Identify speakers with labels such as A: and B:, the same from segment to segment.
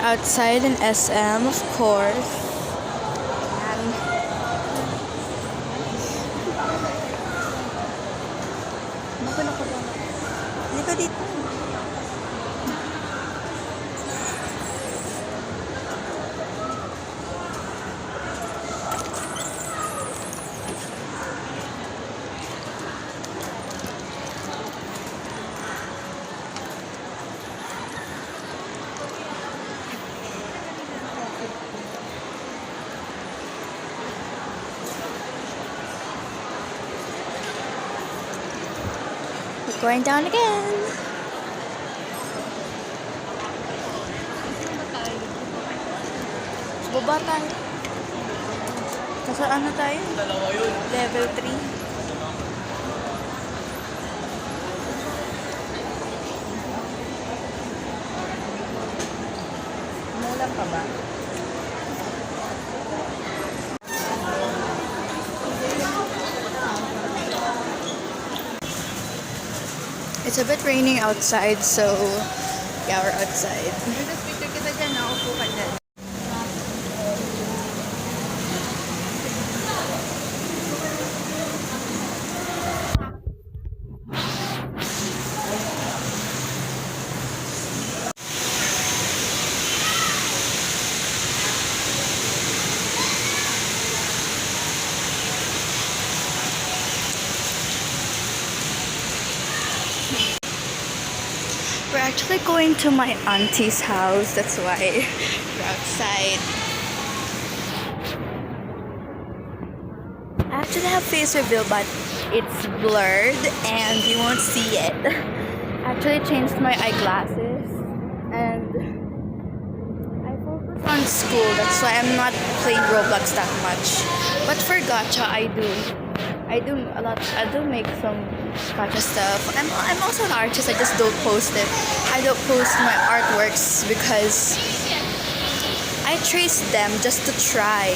A: outside in SM, of course. And magulo ko ba? Dito, dito. Going down again. Baba tayo. Kasi ano tayo? Level 3. Mulan pa ba? It's a bit raining outside, so yeah, we're outside.
B: Just picture kita dyan, naupo ka dyan.
A: We're actually going to my auntie's house, that's why we're outside. I actually have face reveal, but it's blurred and you won't see it. I actually changed my eyeglasses and I focus on school, that's why I'm not playing Roblox that much. But for gacha, I do a lot. I do make some gacha stuff. I'm also an artist. I just don't post it. I don't post my artworks because I traced them just to try.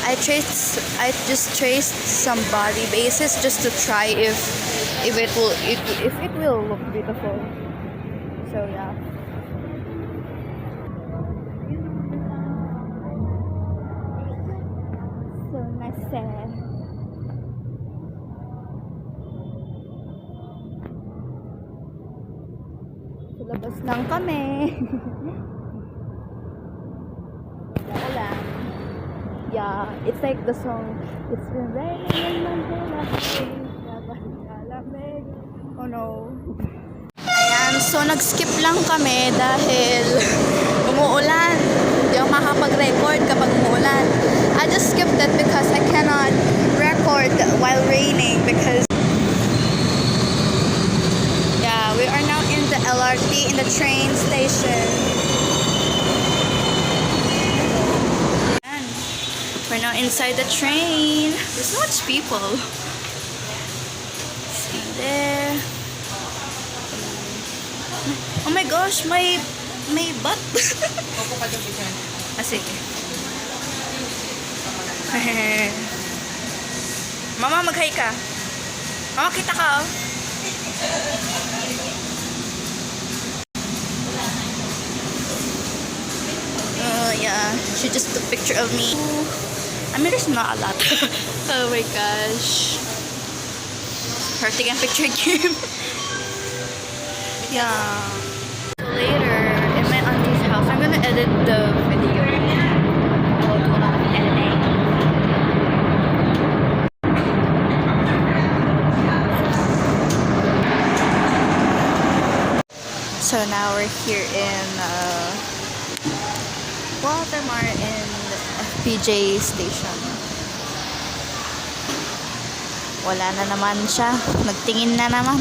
A: I just traced some body bases just to try if it will look beautiful. So yeah. So nice. Labas lang kami. Ulan. Yeah, it's like the song. It's been raining in Manila. Oh no. Ayan, so nag-skip lang kami dahil umuulan. Hindi ako makapag-record kapag umuulan. I just skipped it because I cannot record while raining because we are now in the LRT, in the train station. And we're now inside the train. There's so much people. See there. Oh my gosh, may butt. Sige. Mama, mag-hi ka. Mama, kita ka oh. Yeah, she just took a picture of me. I mean, there's not a lot. Oh my gosh. Her taking a picture again. Yeah. Later, in my auntie's house, I'm gonna edit the video. I will do a lot of editing. So now we're here in Walter in FPJ station. Wala na naman siya. Nagtingin na naman.